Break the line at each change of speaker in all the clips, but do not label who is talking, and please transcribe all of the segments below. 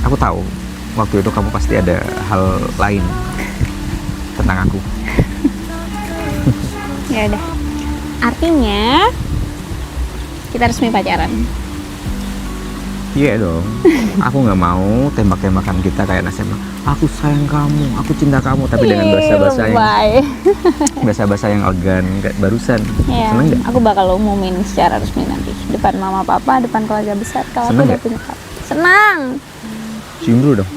Aku tahu waktu itu kamu pasti ada hal lain tentang aku.
Ya udah. Artinya kita resmi pacaran.
Iya dong. Aku nggak mau tembak-tembakan kita kayak SMA. Aku sayang kamu, aku cinta kamu, tapi dengan bahasa-bahasa yang elegan kayak barusan.
Ya,
Seneng nggak?
aku bakal umumin secara resmi nanti depan mama papa, depan keluarga besar kalau aku
Seneng
udah
nggak?
punya kamu. Senang.
Cium dulu dong.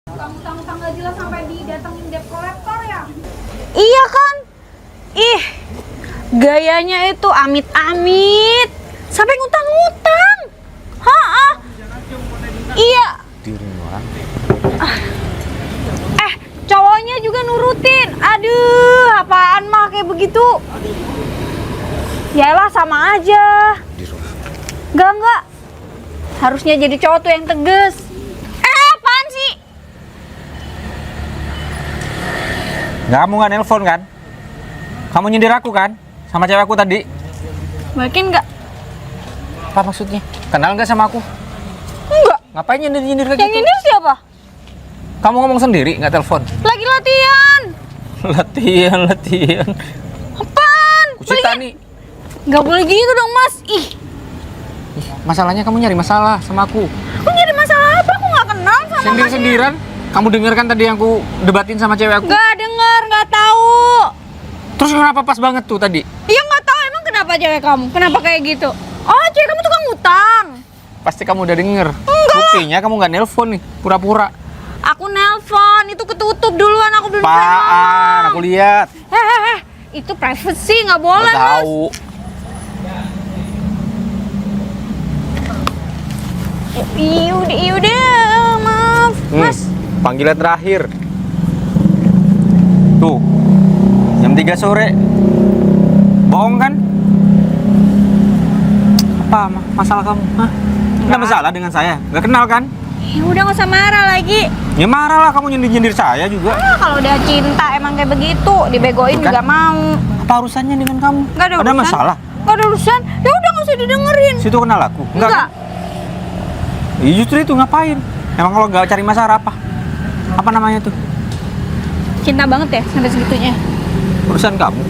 Utang-utang gak jelas sampai didatengin debt collector ya?
Iya kan? Ih, gayanya itu amit-amit. Sampai ngutang-ngutang. Hah? Iya.
Diri orang.
Cowoknya juga nurutin. Aduh, apaan mah kayak begitu? Yaelah sama aja. Enggak. Harusnya jadi cowok tuh yang tegas. Apaan sih?
Kamu nggak nelpon kan? Kamu nyindir aku kan? Sama cewek aku tadi.
Mungkin enggak.
Apa maksudnya? Kenal nggak sama aku?
Enggak.
Ngapain nyindir-nyindir kayak
Yang
gitu?
ini siapa?
Kamu ngomong sendiri, nggak telepon?
Lagi latihan.
Latihan.
Apaan?
Kucita nih.
Enggak boleh gitu dong, Mas. Ih,
Masalahnya kamu nyari masalah sama aku.
aku nyari masalah apa? Aku nggak kenal sama
Sendir-sendiran. Kamu denger kan tadi yang aku debatin sama cewek aku?
Nggak denger, nggak tahu.
Terus kenapa pas banget tuh tadi?
Iya nggak tahu emang kenapa cewek kamu? Kenapa kayak gitu? Oh, cewek kamu tukang ngutang.
Pasti kamu udah denger. Buktinya kamu nggak nelpon nih, pura-pura.
Aku nelpon, itu ketutup duluan, aku belum bisa
Apaan?
ngomong.
Aku lihat.
Itu privacy, nggak boleh,
Nggak
Mas.
tahu.
Udah, maaf, Mas.
Panggilan terakhir. Tuh. Jam 3 sore. Bohong kan? Apa masalah kamu? Hah? Nggak masalah dengan saya? Nggak kenal kan?
Ya udah nggak usah marah lagi.
Ya marah lah, kamu nyindir-nyindir saya juga.
Kalau udah cinta emang kayak begitu, dibegoin
Bukan.
juga mau.
Apa urusannya dengan kamu?
Nggak ada urusan.
masalah?
Nggak ada urusan. Ya udah nggak usah didengerin.
Situ kenal aku?
Enggak.
Kan? Ya justru itu ngapain? Emang kalau nggak cari masalah apa? Apa namanya tuh?
Cinta banget ya sampai segitunya.
Urusan kamu?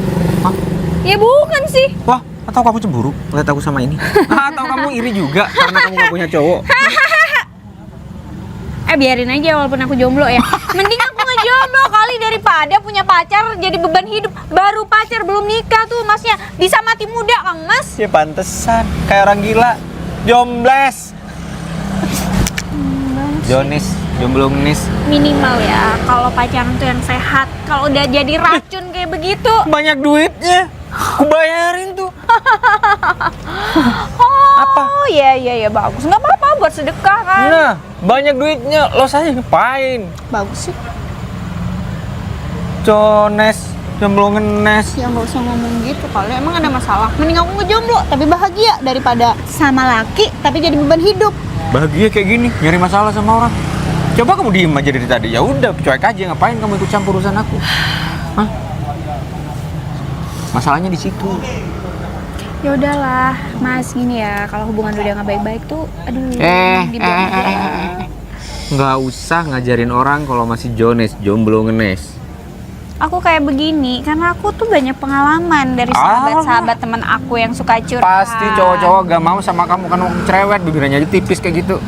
Hah?
Ya bukan sih.
Wah, atau kamu cemburu ngeliat aku sama ini? Atau kamu iri juga karena kamu nggak punya cowok?
Biarin aja walaupun aku jomblo ya. Mending aku ngejomblo kali daripada punya pacar jadi beban hidup. Baru pacar belum nikah tuh Masnya bisa mati muda, Kang Mas.
Ya pantesan, kayak orang gila. Jombles. Jonis, jomblo ngenis.
Minimal ya kalau pacaran tuh yang sehat. Kalau udah jadi racun kayak begitu.
Banyak duitnya. Aku bayarin tuh.
Oh, iya bagus. Nggak apa-apa buat sedekah kan.
Nah, banyak duitnya. Lo saya ngapain?
Bagus sih.
Jones, jomblo ngenes.
Ya nggak usah ngomong gitu kali. Emang ada masalah? Mending aku ngejomblo tapi bahagia daripada sama laki tapi jadi beban hidup.
Bahagia kayak gini, nyari masalah sama orang. Coba kamu diem aja dari tadi. Ya udah, cuek aja. Ngapain kamu ikut campur urusan aku? Hah? Masalahnya di situ.
Ya udahlah, Mas, gini ya. Kalau hubungan udah nggak baik-baik tuh, aduh, dibuang aja.
Nggak usah ngajarin orang kalau masih Jones, jomblo ngenes.
Aku kayak begini karena aku tuh banyak pengalaman dari sahabat-sahabat teman aku yang suka curhat.
Pasti cowok-cowok gak mau sama kamu kan cerewet, bibirnya aja tipis kayak gitu.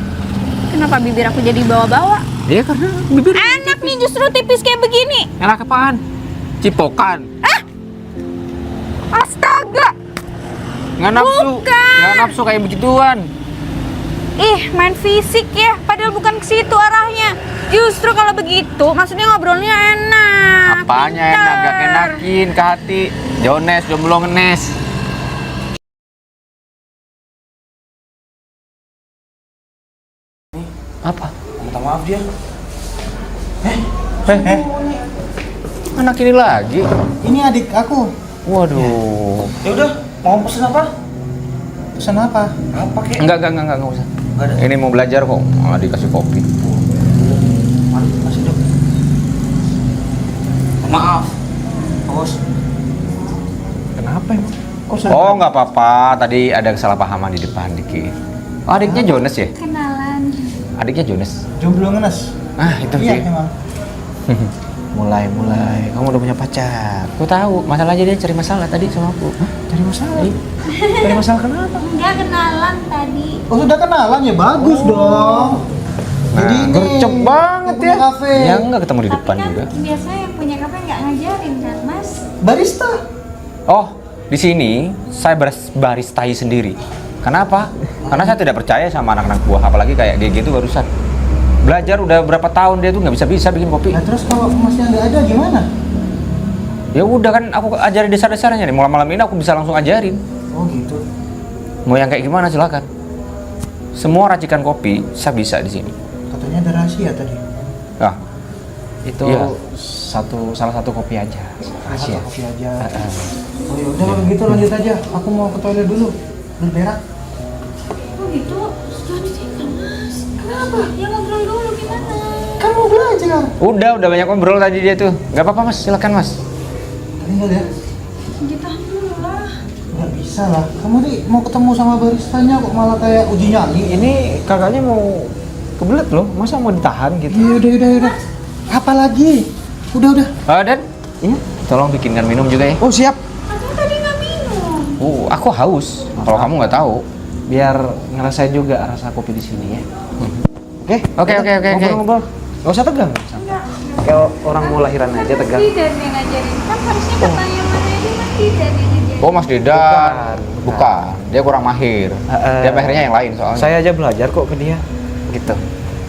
Kenapa bibir aku jadi bawa-bawa?
Iya karena bibir
Enak nih justru tipis kayak begini.
enak apaan? Cipokan.
Astaga.
Nggak nafsu.
Bukan.
Nggak nafsu kayak begituan.
Ih, main fisik ya, padahal bukan ke situ arahnya. Justru kalau begitu, maksudnya ngobrolnya enak.
Apanya
pinter.
enak, gak enakin ke hati. Jones, jomblo ngenes. Apa?
Minta maaf dia.
Anak ini lagi?
Ini adik aku.
Waduh.
Ya udah, mau pesen apa? Pesen apa? Apa kek?
Enggak usah.
Nggak ada.
Ini mau belajar kok, malah dikasih kopi.
Masih dong.
Maaf.
Bos. Kenapa emang? Kok
Oh, nggak apa-apa. Tadi ada kesalahpahaman di depan dikit. Oh, adiknya Jonas ya?
Kenalan.
Adiknya Jonas.
jomblo ngenes?
Ah, itu
Iya
sih.
emang.
Mulai. Kamu udah punya pacar. Aku tahu. Masalahnya dia cari masalah tadi sama aku. Hah?
Cari masalah? Cari masalah kenapa?
Enggak kenalan tadi.
Oh sudah kenalan ya bagus dong.
Nah,
Jadi ini
gercep banget
yang punya
ya.
Kafe.
Ya nggak ketemu di depan
Tapi kan
juga.
biasanya yang punya kafe nggak ngajarin kan, Mas?
Barista.
Oh, di sini saya baristai sendiri. Kenapa? Karena saya tidak percaya sama anak-anak buah, apalagi kayak GG itu barusan. Belajar udah berapa tahun dia tuh nggak bisa bikin kopi.
Nah terus kalau masnya nggak ada gimana?
Ya udah kan aku ajari dasar-dasarnya nih. Mulai malam ini aku bisa langsung ajarin.
Oh gitu.
Mau yang kayak gimana silakan. Semua racikan kopi saya bisa di sini.
Katanya ada rahasia tadi.
Nah,
Itu
Iya.
salah satu kopi aja.
Rahasia.
Rahasia.
Kopi aja. Oh ya udah kalau gitu lanjut aja. Aku mau ke toilet dulu. Berberak.
Oh gitu? Jangan ditinggal, Mas. Kenapa? Ya ngobrol dulu gimana?
Kan mau belajar.
udah banyak ngobrol tadi dia tuh. Nggak apa-apa mas, silakan mas.
Tinggal ya.
Ditahan dulu lah.
Nggak bisa lah. Kamu nih mau ketemu sama baristanya kok malah kayak uji nyali.
Ini kakaknya mau kebelet loh, masa mau ditahan gitu?
Iya udah. Apa lagi? Udah.
Dan, tolong bikinkan minum juga ya.
Oh siap,
Katanya tadi nggak minum.
Aku haus. Kalau kamu nggak tahu.
biar ngerasain juga rasa kopi di sini ya. Oke.
Oke.
Ngobrol-ngobrol. Gak usah tegang.
Enggak.
Kayak orang mau lahiran aja tegang.
Tidak yang ngajarin. Kan harusnya katanya mana aja Mas Tidak yang ngajarin.
Oh Mas Dedan, bukan. Dia kurang mahir.
Eh,
Dia mahirnya yang lain soalnya.
Saya aja belajar kok ke dia. Gitu.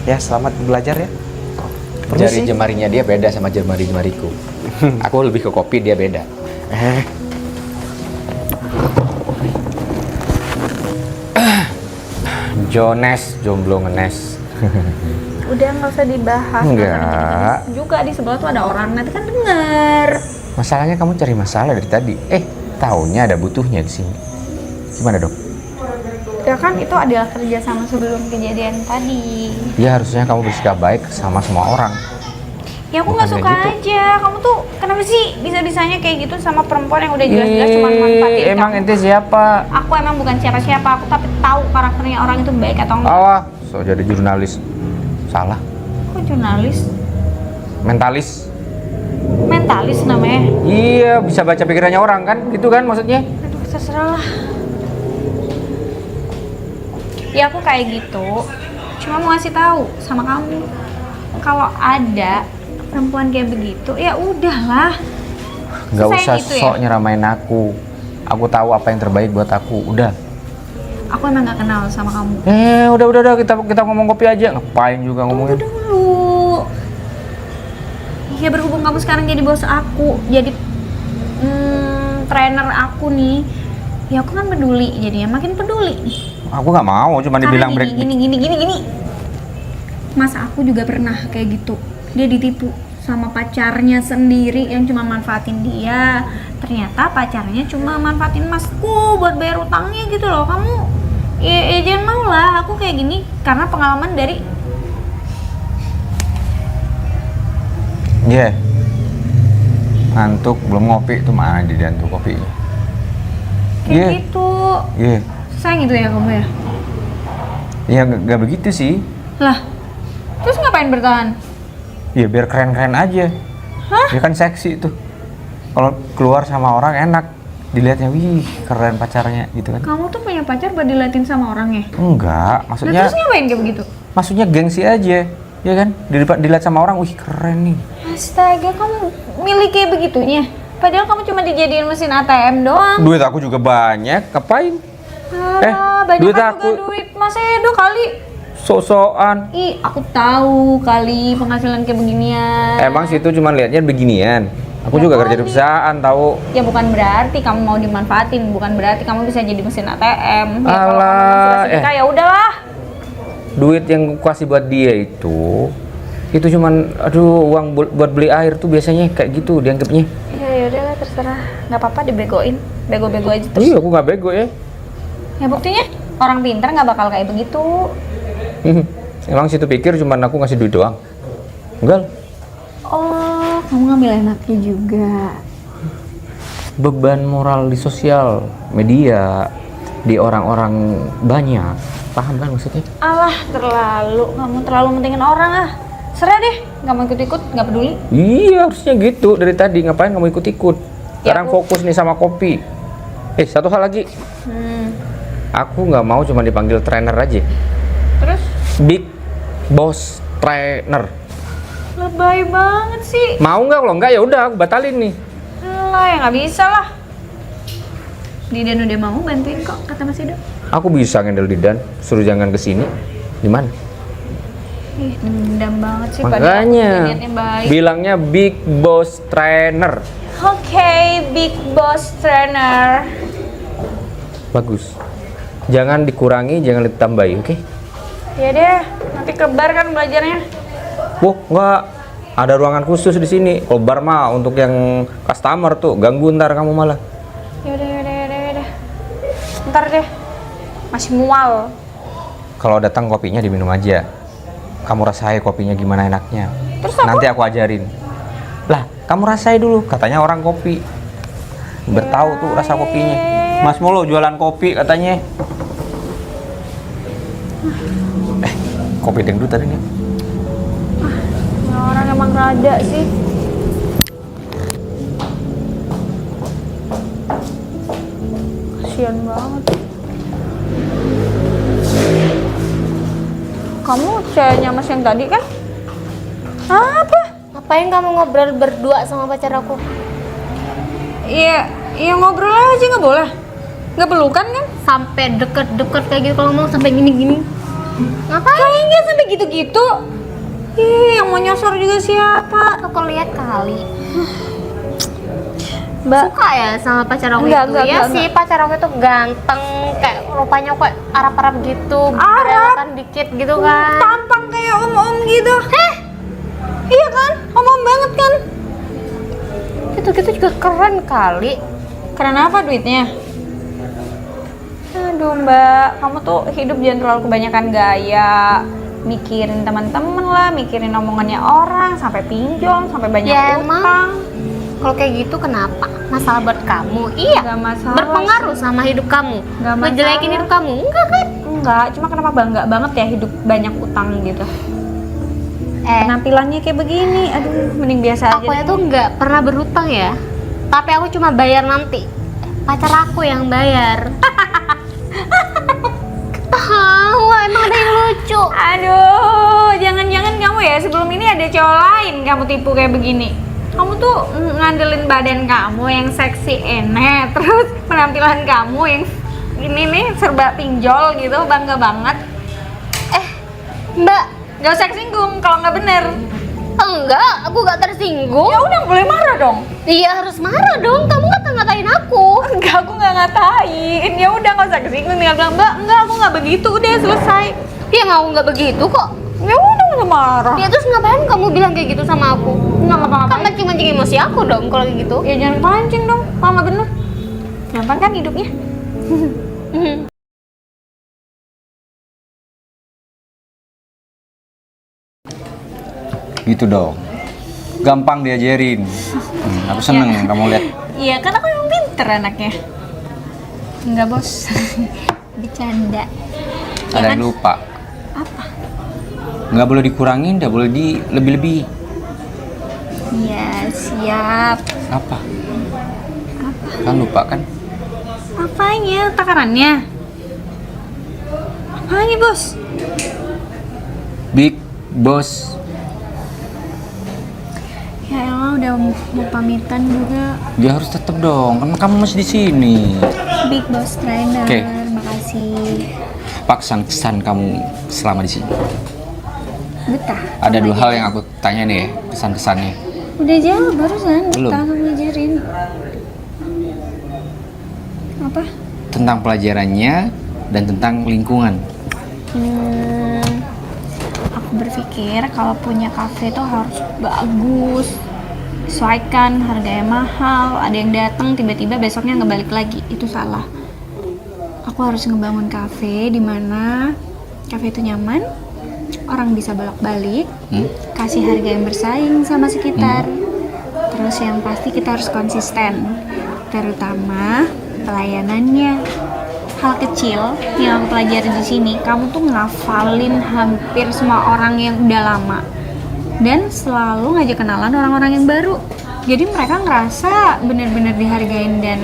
Ya, selamat belajar ya.
Jari
Permisi.
jemarinya dia beda sama jemariku. Aku lebih ke kopi, dia beda. Jones, jomblo ngenes.
Udah nggak usah dibahas.
Enggak.
Dikit-dikit juga di sebelah tuh ada orang nanti kan denger.
Masalahnya kamu cari masalah dari tadi. Taunya ada butuhnya di sini. Gimana dong?
Ya kan itu adalah kerja sama sebelum kejadian tadi.
Ya harusnya kamu bersikap baik sama semua orang.
Ya aku nggak
Bukan
suka
kayak gitu.
aja. Kamu tuh kenapa sih bisa-bisanya kayak gitu sama perempuan yang udah jelas-jelas cuma manfaatin
Emang
kamu?
ente siapa?
Aku emang bukan siapa-siapa. Aku tapi tahu karakternya orang itu baik atau enggak.
Awah, so jadi jurnalis. Salah.
Aku jurnalis,
Mentalis.
mentalis namanya.
Iya, bisa baca pikirannya orang kan? Gitu kan maksudnya?
Aduh, terserah lah. Ya aku kayak gitu. Cuma mau ngasih tahu sama kamu. Kalau ada perempuan kayak begitu, ya udahlah.
Nggak
Selesai
usah
gitu ya?
sok nyeramain aku. Aku tahu apa yang terbaik buat aku. Udah.
Aku emang gak kenal sama kamu.
Udah kita ngomong kopi aja. Ngapain juga ngomongin?
Tunggu dulu. Ya berhubung kamu sekarang jadi bos aku, jadi trainer aku nih. Ya aku kan peduli, jadinya makin peduli nih.
Aku nggak mau, cuma dibilang break.
Gini. Mas aku juga pernah kayak gitu. Dia ditipu sama pacarnya sendiri yang cuma manfaatin dia. Ternyata pacarnya cuma manfaatin masku buat bayar utangnya gitu loh. Kamu ya jangan mau lah. Aku kayak gini karena pengalaman dari
Iya. Ngantuk, belum ngopi tuh mana di dan tuh kopi.
kayak
Iya.
gitu.
Iya.
Sayang gitu ya kamu ya.
Iya nggak begitu sih.
Lah, terus ngapain bertahan?
Iya biar keren-keren aja.
Hah?
Dia kan seksi tuh. Kalau keluar sama orang enak, dilihatnya wih keren pacarnya gitu kan.
Kamu tuh punya pacar buat diliatin sama orangnya?
Enggak,
Nah,
maksudnya
terus ngapain kayak begitu?
maksudnya gengsi aja. Ya kan? Dilihat sama orang, wih keren nih.
Astaga, kamu milih kayak begitunya? Padahal kamu cuma dijadiin mesin ATM doang.
Duit aku juga banyak, ngapain?
Alah, banyak
duit
kan
aku.
juga duit Mas Edo kali.
Sok-sokan.
Ih, aku tahu kali penghasilan kayak beginian.
Emang situ cuma lihatnya beginian. Aku
Ya
juga kerja di
kali.
perusahaan, tahu.
Ya bukan berarti kamu mau dimanfaatin, bukan berarti kamu bisa jadi mesin ATM. Ya kalau kamu
Alah,
suka sedekah ya udahlah.
Duit yang aku kasih buat dia itu cuman uang buat beli air tuh biasanya kayak gitu dianggapnya.
Ya udahlah terserah, nggak apa-apa dibegoin, bego-bego aja terus.
Iya, aku nggak bego ya.
Ya buktinya orang pintar nggak bakal kayak begitu.
Emang situ pikir cuman aku ngasih duit doang? Enggak.
Oh, kamu ngambil enaknya juga.
Beban moral di sosial media, di orang-orang banyak. Paham kan maksudnya?
Alah, kamu terlalu mentingin orang ah. Serah deh, nggak mau ikut-ikut, nggak peduli.
Iya, harusnya gitu dari tadi. Ngapain kamu ikut-ikut? Sekarang fokus nih sama kopi. Satu hal lagi. Aku nggak mau cuma dipanggil trainer aja.
Terus?
Big Boss Trainer.
Lebay banget sih.
Mau nggak? Kalau nggak ya udah, aku batalin nih.
Lah, ya nggak bisa lah. Didan udah mau bantuin kok, kata Mas Edo.
Aku bisa ngendel Didan, suruh jangan kesini. Di mana?
Ih, dendam banget sih.
Makanya
padahal niatnya baik.
bilangnya Big Boss Trainer.
Oke, Big Boss Trainer.
Bagus. Jangan dikurangi, jangan ditambahi, oke?
Ya deh, nanti kebar kan belajarnya.
Nggak. Ada ruangan khusus di sini. Kalau bar mah untuk yang customer tuh, ganggu ntar kamu malah.
Yaudah. Ntar deh, masih mual.
Kalau datang kopinya diminum aja. Kamu rasai kopinya gimana enaknya.
Terus aku?
Nanti aku ajarin. Lah, kamu rasai dulu. Katanya orang kopi. Bertahu tuh rasa kopinya. Mas Molo jualan kopi katanya. Kopi dangdut tadi nih.
Ya orang emang rada sih. Kasian banget. Kamu ceweknya Mas yang tadi kan? Apa?
Ngapain kamu ngobrol berdua sama pacar aku?
Iya ngobrol aja nggak boleh. Nggak pelukan kan?
Sampai deket-deket kayak gitu, kalau mau sampai gini-gini. Ngapain?
Kayaknya sampai gitu-gitu. Ih, yang mau nyosor juga siapa?
Aku lihat kali.
Mbak,
Suka ya sama pacar aku
Enggak,
itu? Ya sih, pacar aku itu ganteng, kayak rupanya kok Arab-Arab gitu, berewokan dikit gitu kan.
tampang kayak om-om gitu. Iya kan? Om-om banget kan?
Gitu-gitu juga keren kali.
Keren apa duitnya? Aduh mbak, kamu tuh hidup jangan terlalu kebanyakan gaya. Mikirin teman-teman lah, mikirin omongannya orang, sampai pinjol, sampai banyak
Ya,
utang.
Kalau kayak gitu kenapa? Masalah buat kamu? Iya.
Gak masalah.
Berpengaruh sama hidup kamu?
Nggak masalah.
Ngejelekin hidup kamu? Enggak kan?
Enggak, cuma kenapa bangga banget ya hidup banyak utang gitu. Penampilannya kayak begini, aduh mending biasa
Aku
aja.
itu nggak pernah berhutang ya. Tapi aku cuma bayar nanti. Pacar aku yang bayar. Ketawa, emang ada yang lucu.
Aduh, jangan-jangan kamu ya sebelum ini ada cowok lain kamu tipu kayak begini. Kamu tuh ngandelin badan kamu yang seksi enek, terus penampilan kamu yang ini nih serba pinjol gitu, bangga banget.
Mbak,
Gak usah singgung kalau nggak bener.
enggak, aku nggak tersinggung.
Ya udah boleh marah dong.
Iya harus marah dong, kamu ngata-ngatain aku.
Enggak, aku nggak ngatain. Ya udah nggak usah kesinggung, tinggal bilang mbak, enggak aku nggak begitu, udah selesai.
Ya mau nggak begitu kok.
Ya udah nggak marah.
Ya terus ngapain kamu bilang kayak gitu sama aku?
Nggak ngapa-ngapain.
Kan mancing-mancing emosi aku dong kalau kayak gitu.
Ya jangan pancing dong, kalau nggak bener. Gampang kan hidupnya?
Gitu dong. Gampang diajarin. Aku seneng kamu lihat.
Iya kan aku yang pinter anaknya. Enggak bos, bercanda.
Ada yang lupa.
Apa?
Nggak boleh dikurangin, nggak boleh di lebih-lebih.
Iya siap.
Apa? Kan lupa kan?
Apanya? Takarannya? Apanya bos?
Big Boss.
Ya elah udah mau pamitan juga.
Dia harus tetap dong, kan kamu masih di sini.
Big Boss Trainer.
Oke.
Makasih.
Apa kesan kamu selama di sini?
Betah.
Ada
Sama
dua
aja.
hal yang aku tanya nih ya, kesan-kesannya.
Udah jawab barusan.
Belum.
Betah kamu ngajarin. Apa?
Tentang pelajarannya dan tentang lingkungan.
Aku berpikir kalau punya kafe itu harus bagus, sesuaikan, harganya mahal, ada yang datang tiba-tiba besoknya nggak balik lagi, itu salah. Aku harus ngebangun kafe di mana kafe itu nyaman, orang bisa bolak-balik, kasih harga yang bersaing sama sekitar. Terus yang pasti kita harus konsisten, terutama pelayanannya. Hal kecil yang aku pelajari di sini, kamu tuh ngafalin hampir semua orang yang udah lama dan selalu ngajak kenalan orang-orang yang baru. Jadi mereka ngerasa bener-bener dihargain dan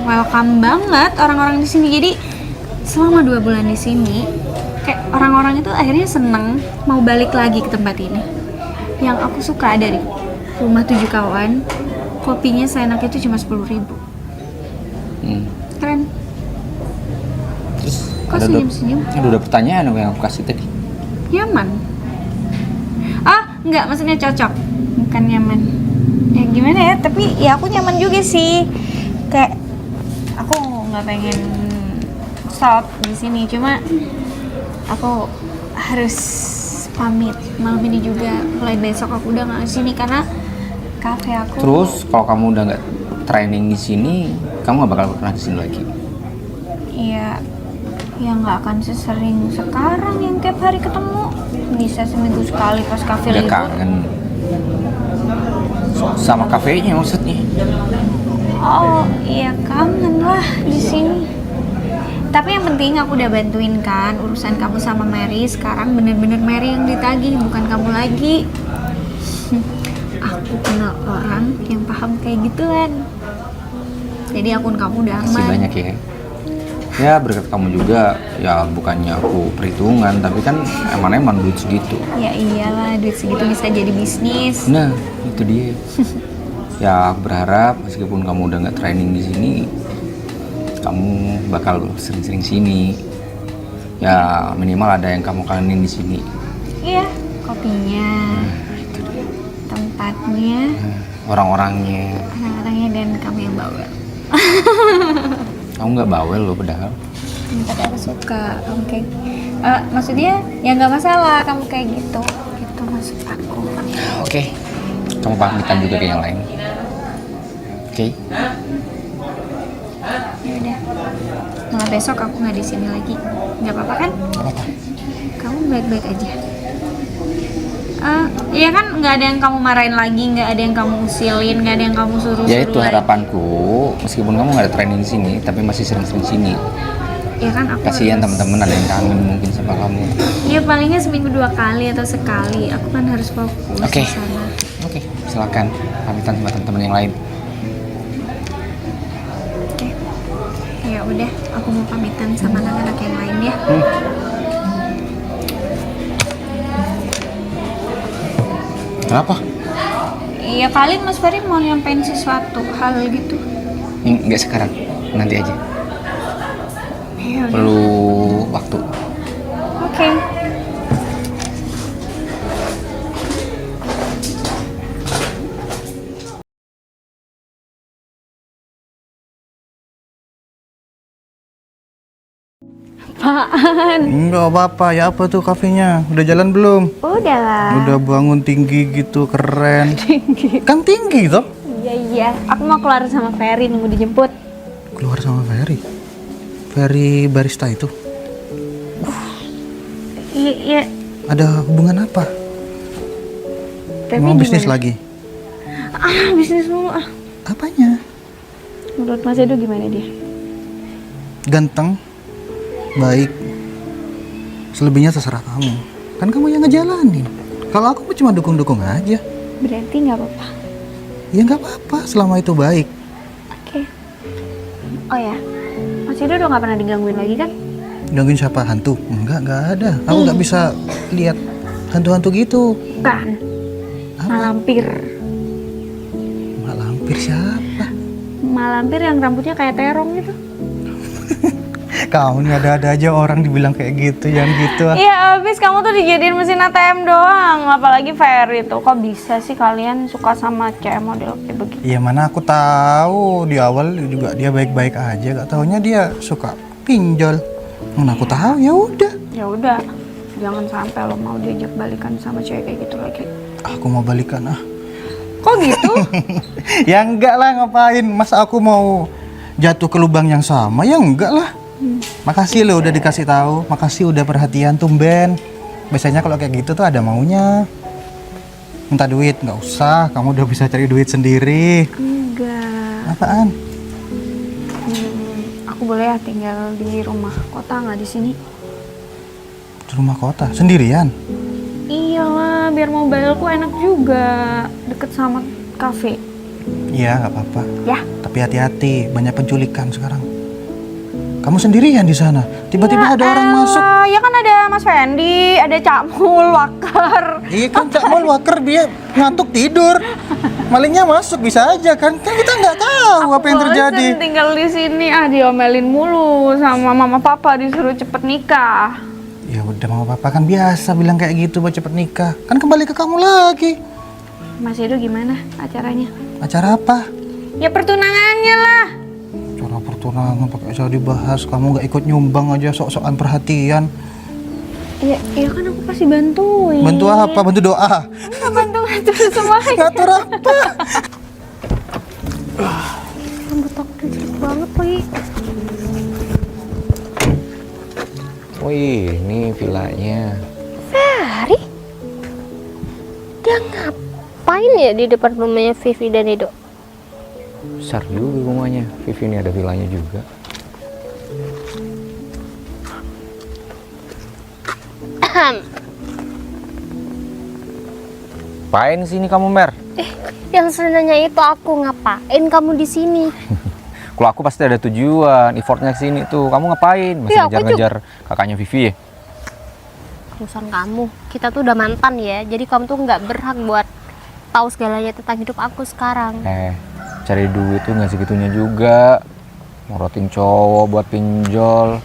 welcome banget orang-orang di sini. Jadi selama 2 bulan di sini, kayak orang-orang itu akhirnya seneng mau balik lagi ke tempat ini. Yang aku suka dari rumah 7 kawan, kopinya seenak itu cuma 10.000. Keren.
Terus
Kok senyum-senyum?
Udah pertanyaan yang aku kasih tadi.
Nyaman? Enggak, maksudnya cocok, bukan nyaman. Ya gimana ya, tapi ya aku nyaman juga sih. Kayak aku nggak pengen stop di sini, cuma aku harus pamit malam ini juga. Mulai besok aku udah nggak kesini karena kafe aku.
Terus kalau kamu udah nggak training di sini, kamu nggak bakal pernah kesini lagi.
Iya, ya nggak akan sesering sekarang yang tiap hari ketemu. Bisa seminggu sekali pas kafe
Udah
libur.
kangen sama kafenya maksudnya.
Oh iya, kangen lah di sini. Tapi yang penting aku udah bantuin kan urusan kamu sama Mary. Sekarang bener-bener Mary yang ditagih, bukan kamu lagi. Aku kenal orang yang paham kayak gituan. Jadi akun kamu udah
Masih
aman.
banyak ya. Ya berkat kamu juga, ya bukannya aku perhitungan, tapi kan emang duit segitu.
Ya iyalah, duit segitu bisa jadi bisnis.
Nah, itu dia. Ya aku berharap meskipun kamu udah nggak training di sini, kamu bakal sering-sering sini. Ya minimal ada yang kamu kangenin di sini.
Iya, kopinya,
Itu dia.
tempatnya,
Orang-orangnya.
orang-orangnya, dan kamu yang bawa.
Kamu nggak bawel loh padahal.
Tapi aku suka kamu kayak maksudnya ya nggak masalah kamu kayak gitu. Itu maksud aku.
Oke. Kamu pamitan juga ke yang lain. Oke.
Ya udah. Malah besok aku nggak di sini lagi. Nggak apa-apa kan?
Nggak apa-apa.
Kamu baik-baik aja. Iya kan, nggak ada yang kamu marahin lagi, nggak ada yang kamu usilin, nggak ada yang kamu suruh-suruh
Ya itu
lagi.
harapanku, meskipun kamu nggak ada training di sini, tapi masih sering-sering sini.
Ya kan aku
Kasihan
harus-
teman-teman ada yang kangen mungkin sama kamu.
Ya palingnya seminggu 2 kali atau sekali. Aku kan harus fokus
Oke.
di sana.
Oke, silakan pamitan sama teman-teman yang lain.
Oke. Ya udah, aku mau pamitan sama anak-anak yang lain ya.
Kenapa?
Iya, kali Mas Ferry mau nyampein sesuatu hal gitu.
Nggak sekarang, nanti aja.
Ya udah.
Perlu waktu.
Oke.
Enggak apa-apa, ya apa tuh kafenya? Udah jalan belum?
Udah lah.
Udah bangun tinggi gitu, keren. Kan tinggi toh?
Iya. Aku mau keluar sama Ferry, nunggu dijemput.
Keluar sama Ferry. Ferry barista itu.
Iya.
Ada hubungan apa?
Tapi
Mau bisnis
gimana?
lagi?
Bisnis mulu.
Apanya?
Menurut Mas Edo gimana dia?
Ganteng, baik. Selebihnya terserah kamu. Kan kamu yang ngejalanin. Kalau aku cuma dukung-dukung aja.
Berarti nggak apa-apa.
Ya nggak apa-apa selama itu baik.
Oke. Oh ya, Mas Edo udah nggak pernah digangguin lagi kan?
Gangguin siapa? Hantu? Nggak ada. Aku nggak bisa lihat hantu-hantu gitu.
Kan. Malampir.
Malampir siapa?
Malampir yang rambutnya kayak terong gitu.
Kamu nih ada-ada aja orang dibilang kayak gitu, yang gitu.
Iya, abis kamu tuh dijadiin mesin ATM doang. Apalagi Ferry tuh. Kok bisa sih kalian suka sama cewek model kayak begitu?
Ya mana aku tahu, di awal juga dia baik-baik aja, gak taunya dia suka pinjol. Mana aku tahu, ya udah.
Ya udah, jangan sampai lo mau diajak balikan sama cewek kayak gitu lagi.
Aku mau balikan ah.
Kok gitu?
Ya enggak lah, ngapain? Masa aku mau jatuh ke lubang yang sama? Ya enggak lah. Makasih lo udah dikasih tahu, makasih udah perhatian tumben. Biasanya kalau kayak gitu tuh ada maunya. Minta duit, nggak usah. Kamu udah bisa cari duit sendiri.
Enggak.
Apaan?
Aku boleh ya tinggal di rumah kota nggak di sini?
Di rumah kota, sendirian?
Iyalah, biar mobilku enak juga, deket sama kafe.
Iya, nggak apa-apa.
Ya.
Tapi hati-hati, banyak penculikan sekarang. Kamu sendirian di sana. Tiba-tiba ada orang masuk.
Ya kan ada Mas Fendi, ada Cak Mul, Wakar.
Iya kan, Cak Mul Waker dia ngantuk tidur. Malingnya masuk bisa aja kan? Kan kita nggak tahu apa yang terjadi.
Bosen tinggal di sini, diomelin mulu sama mama papa disuruh cepet nikah.
Ya udah, mama papa kan biasa bilang kayak gitu buat cepet nikah. Kan kembali ke kamu lagi.
Mas Edo gimana acaranya?
Acara apa?
Ya pertunangannya lah.
Cara pertunangan pakai acara dibahas. Kamu nggak ikut nyumbang aja, sok-sokan perhatian.
Ya kan aku pasti bantuin.
Bantu apa? Bantu doa.
Enggak bantu ngatur semuanya.
Ngatur apa?
Rambut aku udah jelek banget lagi.
Wih, ini villanya.
Ferry? Dia ngapain ya di depan rumahnya Vivi dan Edo?
Besar juga rumahnya. Vivi ini ada villanya juga. Ngapain sini kamu, Mer?
Yang sebenarnya itu aku ngapain kamu di sini?
Kalau aku pasti ada tujuan, effortnya ke sini tuh. Kamu ngapain? Masih
Ya, aku
ngejar-ngejar kakaknya Vivi ya?
Urusan kamu, kita tuh udah mantan ya. Jadi kamu tuh nggak berhak buat tahu segalanya tentang hidup aku sekarang.
Cari duit tuh nggak segitunya juga. Morotin cowok buat pinjol.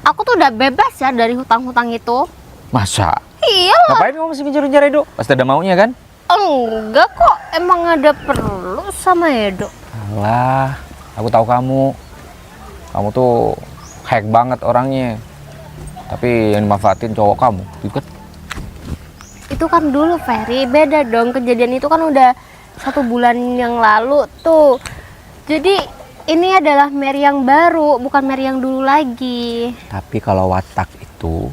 Aku tuh udah bebas ya dari hutang-hutang itu.
Masa?
Iya.
Ngapain kamu masih ngejar-ngejar Edo? Pasti ada maunya kan?
Enggak kok, emang ada perlu sama Edo.
Alah, aku tahu kamu. Kamu tuh hack banget orangnya. Tapi yang dimanfaatin cowok kamu, itu kan?
Itu kan dulu Ferry, beda dong. Kejadian itu kan udah 1 bulan yang lalu tuh. Jadi ini adalah Mary yang baru, bukan Mary yang dulu lagi.
Tapi kalau watak itu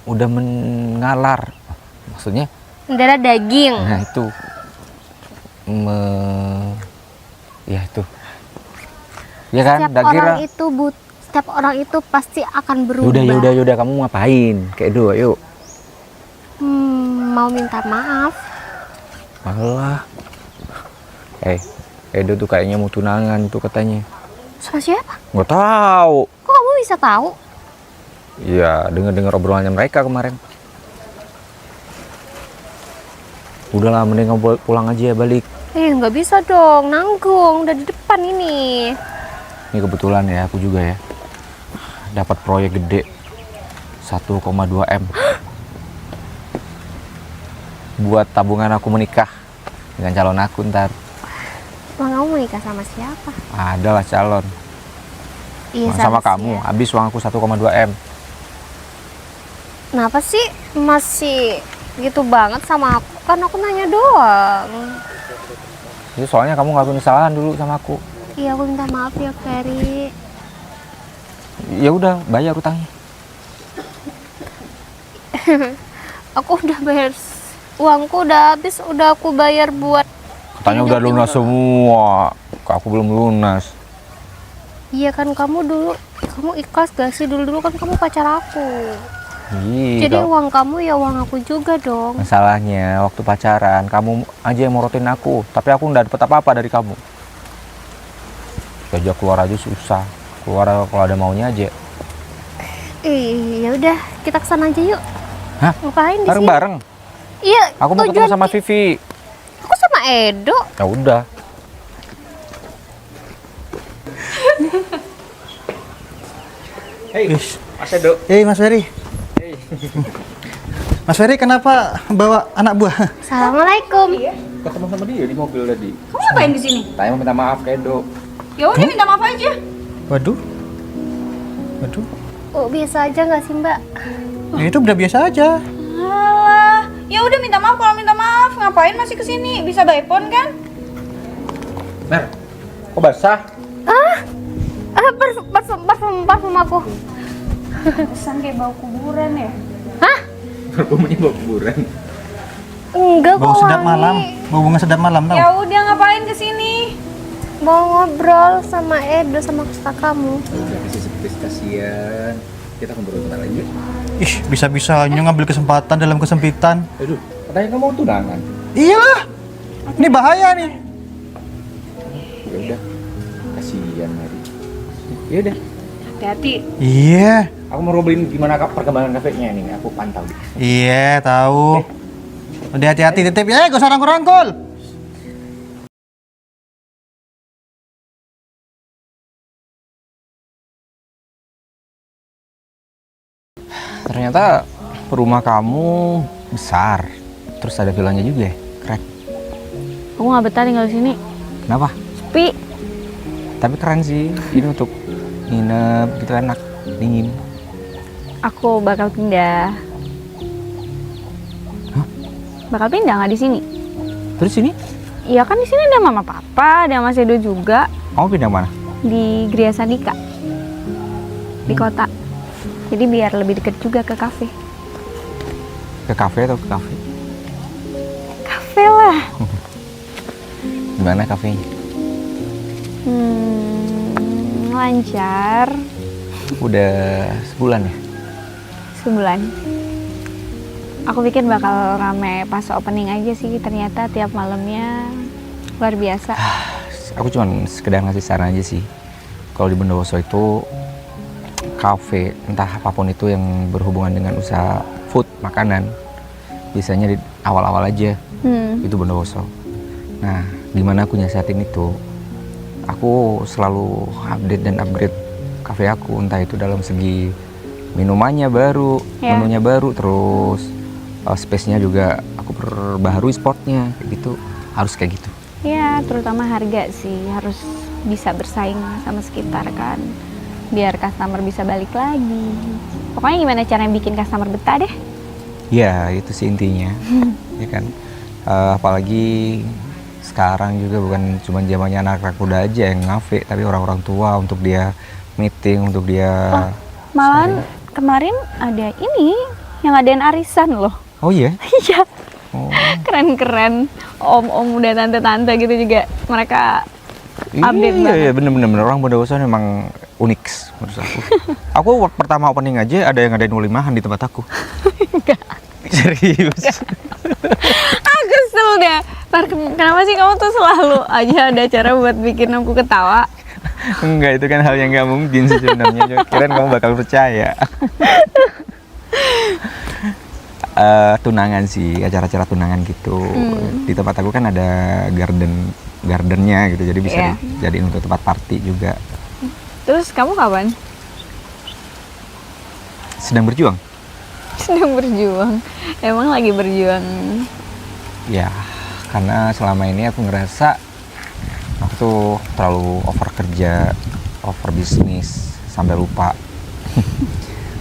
udah mengalar. Maksudnya?
Darah daging.
Nah itu. Ya itu. Ya kan, Dagira.
Setiap orang itu pasti akan berubah.
Yaudah, kamu ngapain? Kayak Edo, yuk.
Mau minta maaf.
Malah. Edo tuh kayaknya mau tunangan tuh katanya.
Sama siapa?
Nggak tahu.
Kok kamu bisa tahu?
Iya, dengar obrolannya mereka kemarin. Udahlah, mending kamu pulang aja ya, balik.
Nggak bisa dong, nanggung. Udah di depan ini.
Ini kebetulan ya, aku juga ya. Dapat proyek gede. 1,2 M. Buat tabungan aku menikah dengan calon aku ntar.
Emang kamu mau nikah sama siapa?
Adalah calon.
Iya,
Sama kamu, habis uang aku 1,2 M.
Kenapa sih masih gitu banget sama aku? Kan aku nanya doang.
Itu soalnya kamu ngelakuin kesalahan dulu sama aku.
Iya, aku minta maaf ya, Ferry.
Ya udah, bayar utangnya.
Aku udah bayar, uangku udah habis, udah aku bayar buat.
Katanya udah lunas semua. Kok aku belum lunas.
Iya kan, kamu ikhlas gak sih? Dulu kan kamu pacar aku.
Iya.
Jadi uang kamu ya uang aku juga dong.
Masalahnya waktu pacaran kamu aja yang morotin aku, tapi aku nggak dapet apa-apa dari kamu. Diajak keluar aja susah. Keluar kalau ada maunya aja.
Ya udah, kita kesana aja yuk.
Hah?
Ngapain di sini?
Bareng-bareng.
Iya.
Aku mau ketemu sama Vivi.
Aku sama Edo.
Ya udah.
Mas Edo. Mas Ferry. Mas Ferry kenapa bawa anak buah?
Assalamualaikum.
Ketemu sama dia di mobil tadi.
Kamu ngapain di sini?
Tanya mau minta maaf ke Edo.
Ya udah minta maaf aja.
Waduh.
Oh, biasa aja nggak sih Mbak?
Ya, itu udah biasa aja.
Alah, ya udah minta maaf kalau minta maaf. Ngapain masih kesini? Bisa by phone kan?
Mer, kok basah?
Parfum aku.
Kesan kayak bau kuburan ya.
Hah?
Parfumnya bau kuburan.
Enggak
Bau
kok
sedap
wangi.
malam, bau bunga sedap malam tau.
Ya udah ngapain kesini?
Mau ngobrol sama Edo sama kakak kamu.
Udah kasih seperti kasihan. Kita ngobrol bentar lagi.
Ih, bisa-bisanya ngambil kesempatan dalam kesempitan.
Aduh, katanya kamu mau tunangan.
Iyalah, ini bahaya nih.
Ya udah, kasihan Mary. Ya udah,
Hati-hati.
Iya,
aku mau ngobrolin gimana perkembangan kafenya nih. Aku pantau.
iya tahu. Udah hati-hati titip ya, gak usah rangkul-rangkul.
Ternyata rumah kamu besar. Terus ada villanya juga ya? Keren.
Aku nggak betah tinggal di sini.
Kenapa?
Sepi.
Tapi keren sih. Ini untuk nginep gitu enak, dingin.
Aku bakal pindah.
Hah?
Bakal pindah nggak di sini?
Terus ini?
Iya kan di sini ada mama papa, ada Mas Edo juga
Kamu pindah mana?
di Gria Sandika di kota. Jadi biar lebih deket juga ke kafe.
Ke kafe atau ke kafe?
Kafe lah.
Gimana kafenya?
Lancar.
Udah sebulan ya?
Sebulan. Aku pikir bakal rame pas opening aja sih, ternyata tiap malamnya luar biasa.
Aku cuma sekedar ngasih saran aja sih. Kalau di Bondowoso itu kafe, entah apapun itu yang berhubungan dengan usaha food, makanan, biasanya di awal-awal aja itu Bondowoso. Nah, gimana aku nyiasatin itu? Aku selalu update dan upgrade kafe aku, entah itu dalam segi minumannya baru,
Ya.
menunya baru, terus space-nya juga aku perbaharui spotnya, kayak gitu. Harus kayak gitu.
Ya, terutama harga sih harus bisa bersaing sama sekitar kan. Biar customer bisa balik lagi. Pokoknya gimana cara bikin customer betah deh.
Ya, itu sih intinya. Ya kan. Apalagi sekarang juga bukan cuma zamannya anak-anak muda aja yang ngafe, tapi orang-orang tua untuk dia meeting, untuk dia
Malahan kemarin ada ini yang ngadain arisan loh.
Oh iya?
Iya,
Oh.
keren-keren. Om-om udah tante-tante gitu juga mereka update
Iya,
banget.
iya, bener-bener orang Bondowoso memang unik menurut aku. Aku pertama opening aja ada yang ngadain walimahan di tempat aku. Serius.
Ah, kesel deh. Kenapa sih kamu tuh selalu aja ada cara buat bikin aku ketawa?
Enggak, itu kan hal yang nggak mungkin sih sebenarnya. Cuma kirain kamu bakal percaya. Tunangan sih, acara-acara tunangan gitu. Di tempat aku kan ada gardennya gitu, jadi bisa
Iya.
dijadiin untuk tempat party juga.
Terus kamu kapan?
Sedang berjuang.
Sedang berjuang. Emang lagi berjuang.
Ya, karena selama ini aku ngerasa aku tuh terlalu over kerja, over bisnis, sampai lupa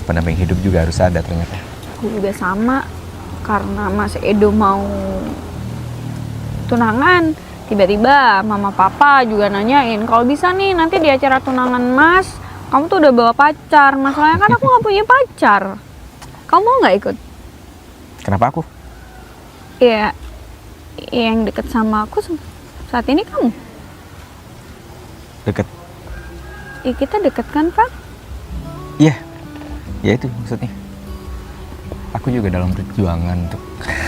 pendamping hidup juga harus ada ternyata.
Aku juga sama. Karena Mas Edo mau tunangan, tiba-tiba mama papa juga nanyain, kalau bisa nih nanti di acara tunangan Mas, kamu tuh udah bawa pacar. Masalahnya kan aku nggak punya pacar. Kamu mau nggak ikut?
Kenapa aku?
Iya, yang deket sama aku saat ini kamu.
Deket?
Ya kita deket kan, Pak?
Iya, ya itu maksudnya. Aku juga dalam perjuangan untuk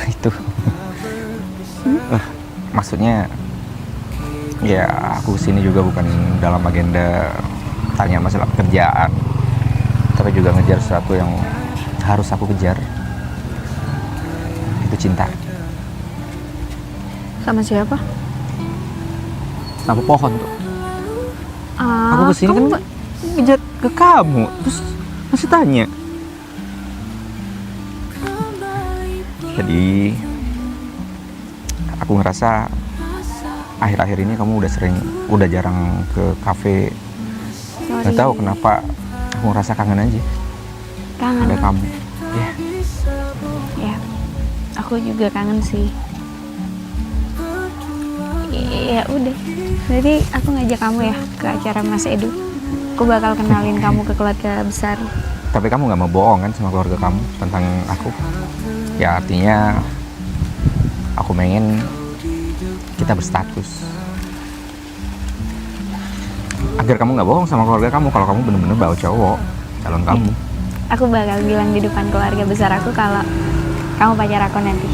itu. Maksudnya, ya aku kesini juga bukan dalam agenda tanya masalah pekerjaan, tapi juga ngejar sesuatu yang harus aku kejar. Itu cinta.
Sama siapa?
Sama pohon tuh.
Ah,
Aku kesini
kamu
kan ngejar ke kamu, terus masih tanya. Jadi aku ngerasa akhir-akhir ini kamu udah jarang ke kafe.
Sorry.
Gak tahu kenapa aku ngerasa kangen aja
Kangen.
ada kamu. Ya,
Ya, aku juga kangen sih. Ya udah, berarti aku ngajak kamu ya ke acara Mas Edu. Aku bakal kenalin kamu ke keluarga besar.
tapi kamu nggak mau bohong kan sama keluarga kamu tentang aku? Ya artinya aku pengen kita berstatus. Agar kamu nggak bohong sama keluarga kamu kalau kamu bener-bener bawa cowok calon kamu.
Aku bakal bilang di depan keluarga besar aku kalau kamu pacar aku nanti.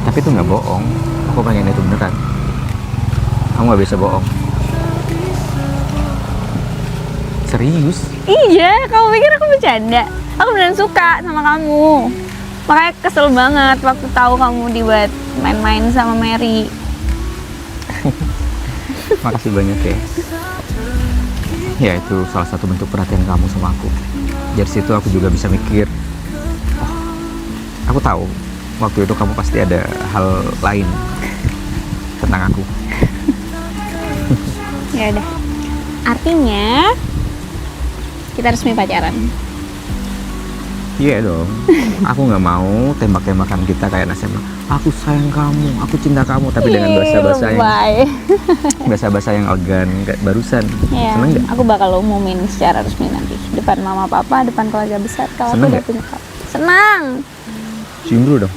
Tapi itu nggak bohong. Aku pengen itu beneran. Kamu nggak bisa bohong. Serius?
Iya, kamu pikir aku bercanda? Aku beneran suka sama kamu. Makanya kesel banget waktu tahu kamu dibuat main-main sama Mary.
Makasih banyak ya. Ya itu salah satu bentuk perhatian kamu sama aku. Dari situ aku juga bisa mikir, oh, aku tahu waktu itu kamu pasti ada hal lain tentang aku.
Ya udah. Artinya kita resmi pacaran.
Iya dong. Aku nggak mau tembak-tembakan kita kayak SMA. Aku sayang kamu, aku cinta kamu, tapi dengan bahasa-bahasa yang elegan kayak barusan.
Ya,
Seneng nggak?
aku bakal umumin secara resmi nanti depan mama papa, depan keluarga besar kalau aku
Seneng
udah
nggak?
punya kamu. Senang.
Cium dulu dong.